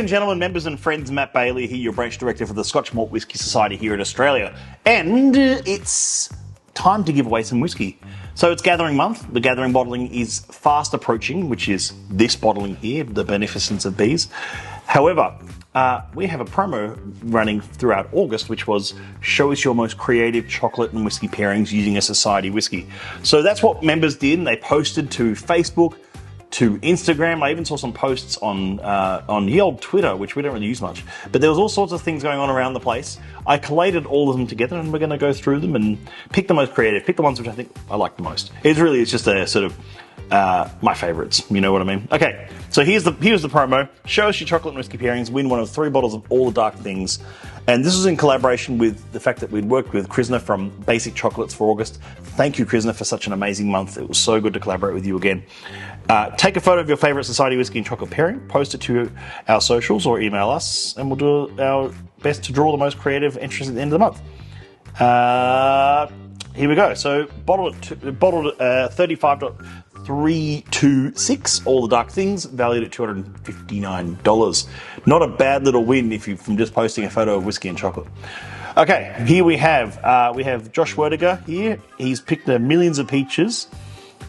and gentlemen, members and friends, Matt Bailey here, your branch director for the Scotch Malt Whisky Society here in Australia. And it's time to give away some whiskey. So it's gathering month. The gathering bottling is fast approaching, which is this bottling here, the Beneficence of Bees. However, we have a promo running throughout August, which was show us your most creative chocolate and whiskey pairings using a society whiskey. So that's what members did, and they posted to Facebook, to Instagram. I even saw some posts on the old Twitter, which we don't really use much. But there was all sorts of things going on around the place. I collated all of them together, and we're going to go through them and pick the most creative, pick the ones which I think I like the most. It's just a sort of my favourites, you know what I mean? Okay, so here's the promo. Show us your chocolate and whiskey pairings, win one of 3 bottles of all the dark things. And this was in collaboration with the fact that we'd worked with Krisna from Basic Chocolates for August. Thank you, Krisna, for such an amazing month. It was so good to collaborate with you again. Take a photo of your favourite society whiskey and chocolate pairing, post it to our socials or email us, and we'll do our best to draw the most creative entries at the end of the month. Here we go. So bottled 35.326, all the dark things, valued at $259. Not a bad little win from just posting a photo of whiskey and chocolate. Okay, here we have Josh Werdiger here. He's picked millions of peaches.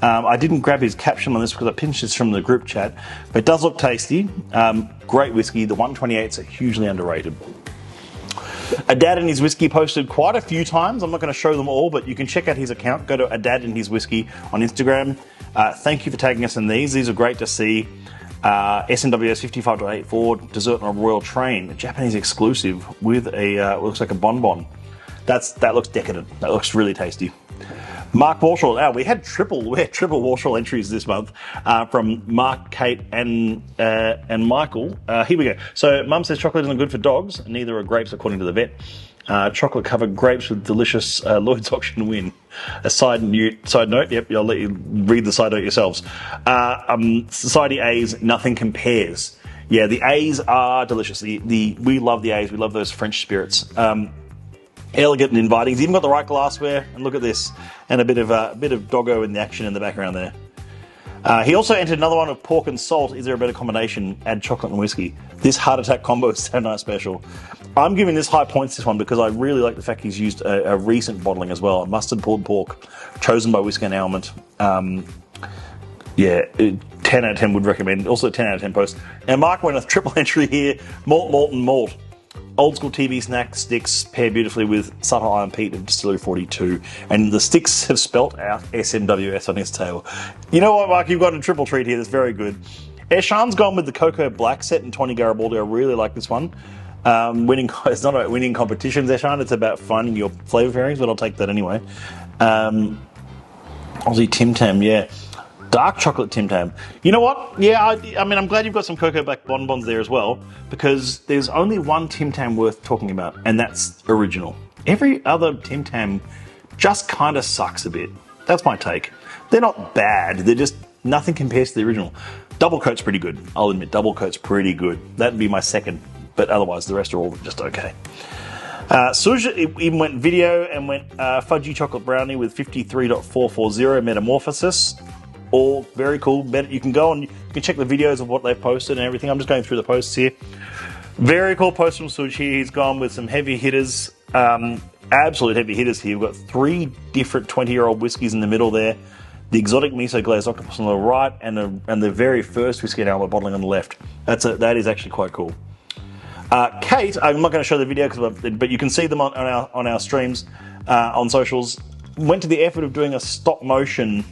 I didn't grab his caption on this because I pinched this from the group chat, but it does look tasty. Great whiskey. The 128s are hugely underrated. A Dad and His Whiskey posted quite a few times. I'm not going to show them all, but you can check out his account. Go to A Dad and His Whiskey on Instagram. Thank you for tagging us in these. These are great to see. SMWS 55.84 Dessert on a Royal Train, a Japanese exclusive with a looks like a bonbon. That looks decadent. That looks really tasty. Mark Walshall. We had triple Walshall entries this month from Mark, Kate, and Michael. Here we go. So, Mum says chocolate isn't good for dogs. Neither are grapes, according to the vet. Chocolate-covered grapes with delicious Lloyd's auction win. A side note. Yep, I'll let you read the side note yourselves. Society A's, nothing compares. Yeah, the A's are delicious. We love the A's. We love those French spirits. Elegant and inviting. He's even got the right glassware, and look at this, and a bit of doggo in the action in the background there. He also entered another one of pork and salt. Is there a better combination? Add chocolate and whiskey. This heart attack combo is so nice special. I'm giving this high points, this one, because I really like the fact he's used a recent bottling as well. A mustard pulled pork, chosen by Whiskey and Almond. 10 out of 10 would recommend. Also 10 out of 10 post. And Mark went a triple entry here. Malt and malt. Old school TV snack sticks pair beautifully with subtle iron peat of Distillery 42, and the sticks have spelt out SMWS on his tail. You know what, Mark? You've got a triple treat here that's very good. Eshan's gone with the Cocoa Black set and 20 Garibaldi. I really like this one. It's not about winning competitions, Eshan. It's about finding your flavour pairings, but I'll take that anyway. Aussie Tim Tam, yeah. Dark chocolate Tim Tam. You know what? Yeah, I mean, I'm glad you've got some Cocoa Black bonbons there as well, because there's only one Tim Tam worth talking about, and that's original. Every other Tim Tam just kind of sucks a bit. That's my take. They're not bad. They're just, nothing compares to the original. Double Coat's pretty good. I'll admit, Double Coat's pretty good. That'd be my second, but otherwise the rest are all just okay. Suja even went video and went fudgy chocolate brownie with 53.440 metamorphosis. All very cool. You can go and you can check the videos of what they've posted and everything. I'm just going through the posts here. Very cool post from Suj here. He's gone with some heavy hitters, absolute heavy hitters here. We've got 3 different 20-year-old whiskies in the middle there. The exotic miso glazed octopus on the right, and the very first Whiskey and Almond bottling on the left. That is actually quite cool. Kate, I'm not going to show the video, but you can see them on our streams on socials. Went to the effort of doing a stop motion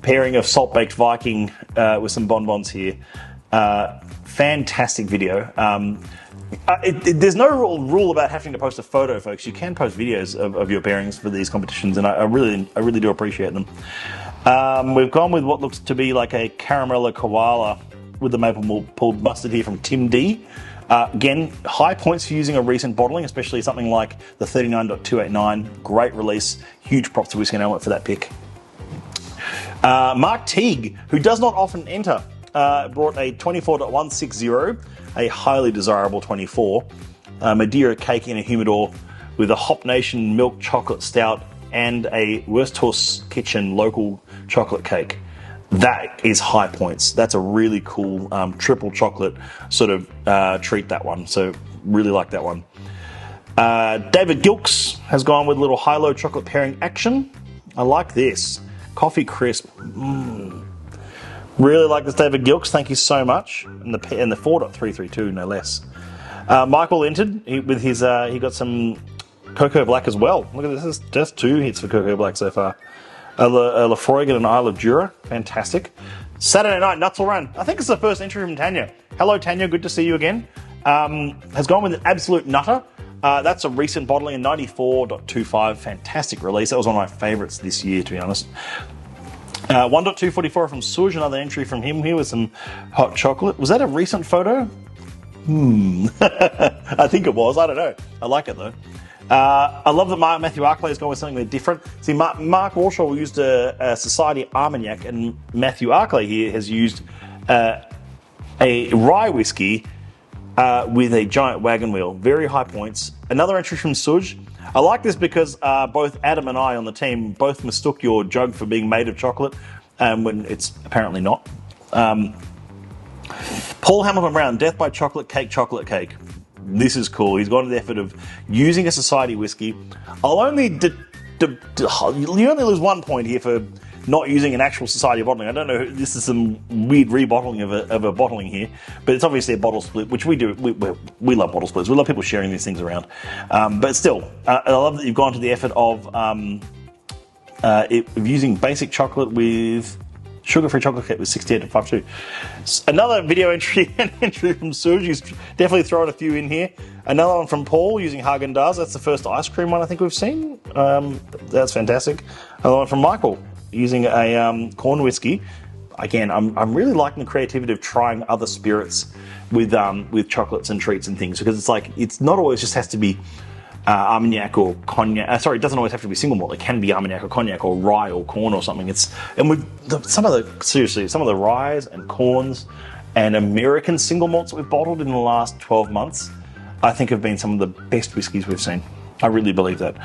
pairing of salt baked Viking with some bonbons here. Fantastic video. There's no rule about having to post a photo, folks. You can post videos of your pairings for these competitions, and I really do appreciate them. We've gone with what looks to be like a caramella koala with the maple pulled mustard here from Tim D. Again, high points for using a recent bottling, especially something like the 39.289. Great release. Huge props to Whiskey and Almond for that pick. Mark Teague, who does not often enter, brought a 24.160, a highly desirable 24, Madeira cake in a humidor with a Hop Nation milk chocolate stout and a Wursthus Kitchen local chocolate cake. that is high points. That's a really cool triple chocolate sort of treat, that one. So really like that one. David Gilks has gone with a little high-low chocolate pairing action. I like this. Coffee crisp. Really like this, David Gilks. Thank you so much. And the 4.332, no less. Michael entered with his. He got some Cocoa Black as well. Look at this. This is just 2 hits for Cocoa Black so far. Lafroig and Isle of Jura. Fantastic. Saturday night, Nuts will Run. I think it's the first entry from Tanya. Hello, Tanya. Good to see you again. Has gone with an Absolute Nutter. That's a recent bottling in 94.25. Fantastic release. That was one of my favourites this year, to be honest. 1.244 from Suj, another entry from him here with some hot chocolate. Was that a recent photo? I think it was. I don't know. I like it though. I love that Matthew Arkley has gone with something a bit different. See, Mark Warshaw used a Society Armagnac, and Matthew Arkley here has used a rye whiskey with a giant wagon wheel. Very high points. Another entry from Suj. I like this because both Adam and I on the team both mistook your jug for being made of chocolate when it's apparently not. Paul Hamilton Brown, Death by Chocolate Cake. This is cool. He's gone to the effort of using a Society whiskey. I'll only you only lose 1 point here for not using an actual Society bottling. I don't know. This is some weird rebottling of a bottling here, but it's obviously a bottle split, which we do. We love bottle splits. We love people sharing these things around. But still, I love that you've gone to the effort of using basic chocolate with sugar-free chocolate cake with 68.52. Another video entry from Suj. He's definitely thrown a few in here. Another one from Paul using Haagen-Dazs. That's the first ice cream one I think we've seen. That's fantastic. Another one from Michael using a corn whiskey. Again, I'm really liking the creativity of trying other spirits with chocolates and treats and things, because it's not always just has to be Armagnac or cognac. It doesn't always have to be single malt. It can be Armagnac or cognac or rye or corn or something. Some of the ryes and corns and American single malts that we've bottled in the last 12 months, I think have been some of the best whiskies we've seen. I really believe that.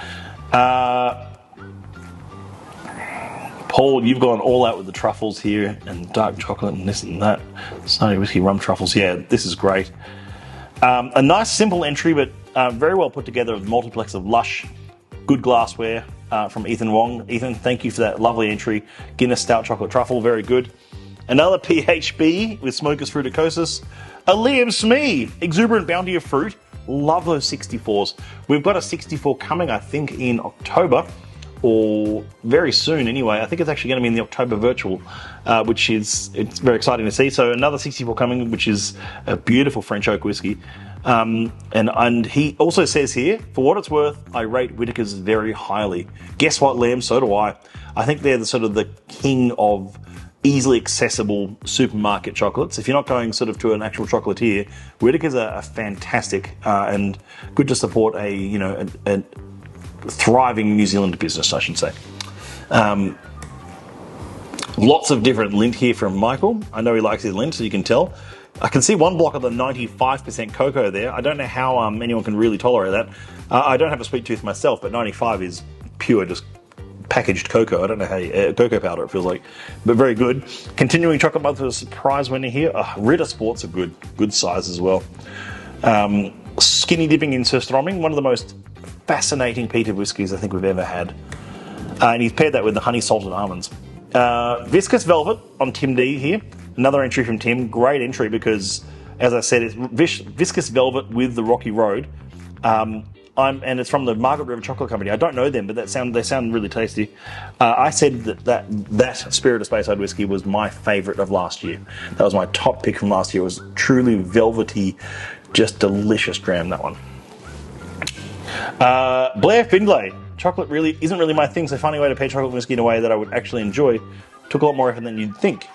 Paul, you've gone all out with the truffles here and dark chocolate and this and that. Society whiskey rum truffles. Yeah, this is great. A nice simple entry, but very well put together, a multiplex of lush, good glassware from Ethan Wong. Ethan, thank you for that lovely entry. Guinness Stout Chocolate Truffle, very good. Another PHB with Smoker's Fruiticosis. A Liam Smee, Exuberant Bounty of Fruit. Love those 64s. We've got a 64 coming, I think, in October, or very soon anyway. I think it's actually going to be in the October virtual, it's very exciting to see. So another 64 coming, which is a beautiful French oak whiskey. And he also says here, for what it's worth, I rate Whittaker's very highly. Guess what, Liam? So do I. I think they're the king of easily accessible supermarket chocolates. If you're not going to an actual chocolatier, Whittaker's are fantastic and good to support a thriving New Zealand business, I should say. Lots of different lint here from Michael. I know he likes his lint, so you can tell. I can see one block of the 95% cocoa there. I don't know how anyone can really tolerate that. I don't have a sweet tooth myself, but 95 is pure, just packaged cocoa. I don't know how cocoa powder it feels like, but very good. Continuing chocolate month with a surprise winner here. Ritter Sports are good size as well. Skinny dipping in surströmming, one of the most fascinating peated whiskies I think we've ever had. And he's paired that with the honey salted almonds. Viscous Velvet on Tim D here. Another entry from Tim. Great entry because, as I said, it's Viscous Velvet with the Rocky Road. And it's from the Margaret River Chocolate Company. I don't know them, but they sound really tasty. I said that Spirit of Speyside whiskey was my favourite of last year. That was my top pick from last year. It was truly velvety, just delicious dram, that one. Blair Findlay. Chocolate really isn't really my thing, so finding a way to pair chocolate whiskey in a way that I would actually enjoy took a lot more effort than you'd think.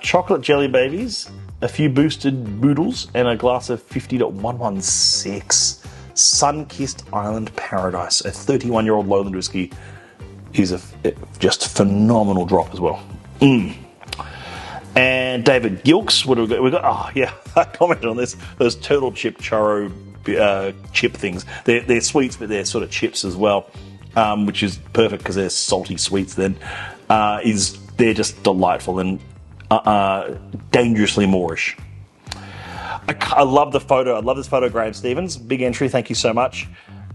Chocolate jelly babies, a few boosted boodles, and a glass of 50.116. Sun-Kissed Island Paradise, a 31-year-old lowland whiskey, is just a phenomenal drop as well. And David Gilks, what have we got? Oh yeah, I commented on this. Those turtle chip churro chip things. They're sweets, but they're sort of chips as well, which is perfect because they're salty sweets. Then they're they're just delightful and dangerously Moorish. I love the photo. I love this photo, Graham Stevens. Big entry. Thank you so much.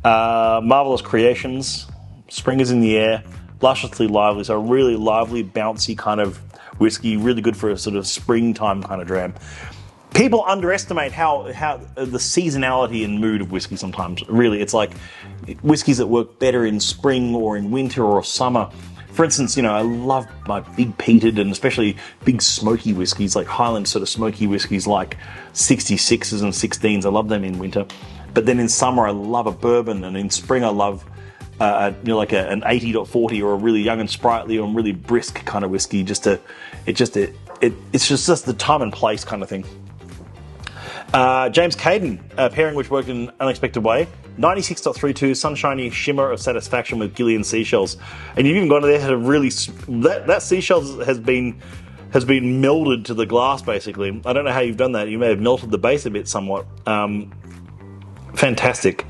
Marvelous creations. Spring is in the air. Lusciously lively. So a really lively, bouncy kind of whiskey. Really good for a sort of springtime kind of dram. People underestimate how the seasonality and mood of whiskey sometimes. Really, it's like whiskeys that work better in spring or in winter or summer. For instance, I love my big peated and especially big smoky whiskies, like Highland sort of smoky whiskies like 66s and 16s. I love them in winter. But then in summer, I love a bourbon, and in spring, I love like an 80.40 or a really young and sprightly or really brisk kind of whiskey. It's just the time and place kind of thing. James Caden, pairing which worked in an unexpected way. 96.32 sunshiny shimmer of satisfaction with Gillian seashells, and you've even gone to there had a really that seashells has been melded to the glass basically. I don't know how you've done that. You may have melted the base a bit somewhat. Fantastic,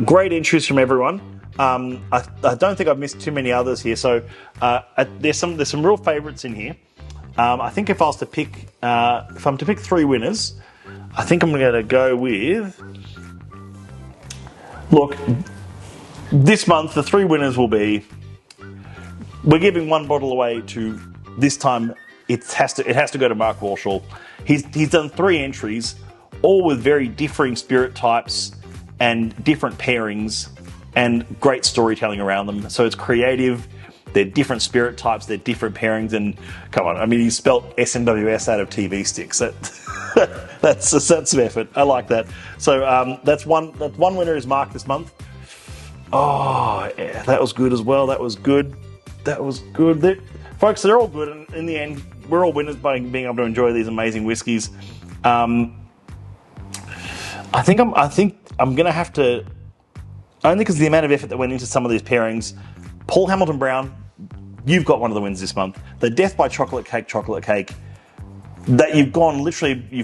great entries from everyone. I don't think I've missed too many others here. So there's some real favourites in here. I think if I'm to pick three winners, I think I'm going to go with. Look, this month the three winners will be. We're giving one bottle away to this time. It has to go to Mark Walshall. He's done three entries, all with very differing spirit types and different pairings and great storytelling around them. So it's creative. They're different spirit types. They're different pairings. And come on, I mean, he spelt SMWS out of TV sticks. That's some effort. I like that. So that's one winner is Mark this month. Oh, yeah, that was good as well. That was good. Folks, they're all good. And in the end, we're all winners by being able to enjoy these amazing whiskies. I think I'm going to have to, only because of the amount of effort that went into some of these pairings. Paul Hamilton Brown, you've got one of the wins this month. The Death by Chocolate Cake. That you've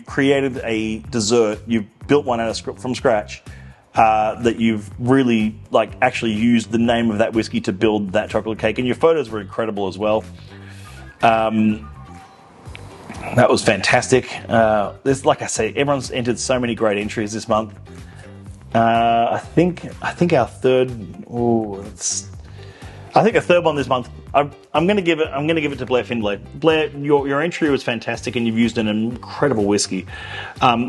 created a dessert, you've built one from scratch, that you've really actually used the name of that whiskey to build that chocolate cake, and your photos were incredible as well. That was fantastic. There's, like I say, everyone's entered so many great entries this month. I think our third. I think a third one this month. I'm going to give it to Blair Findlay. Blair, your entry was fantastic, and you've used an incredible whiskey.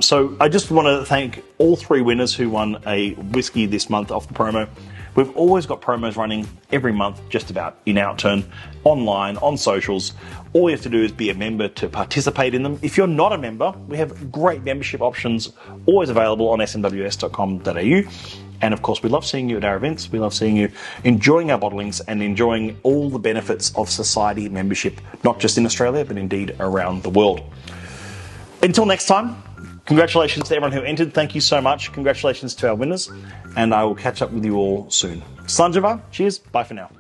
So I just want to thank all three winners who won a whiskey this month off the promo. We've always got promos running every month, just about in Outturn, online, on socials. All you have to do is be a member to participate in them. If you're not a member, we have great membership options always available on smws.com.au. And of course, we love seeing you at our events. We love seeing you enjoying our bottlings and enjoying all the benefits of society membership, not just in Australia, but indeed around the world. Until next time, congratulations to everyone who entered. Thank you so much. Congratulations to our winners. And I will catch up with you all soon. Sanjava, cheers. Bye for now.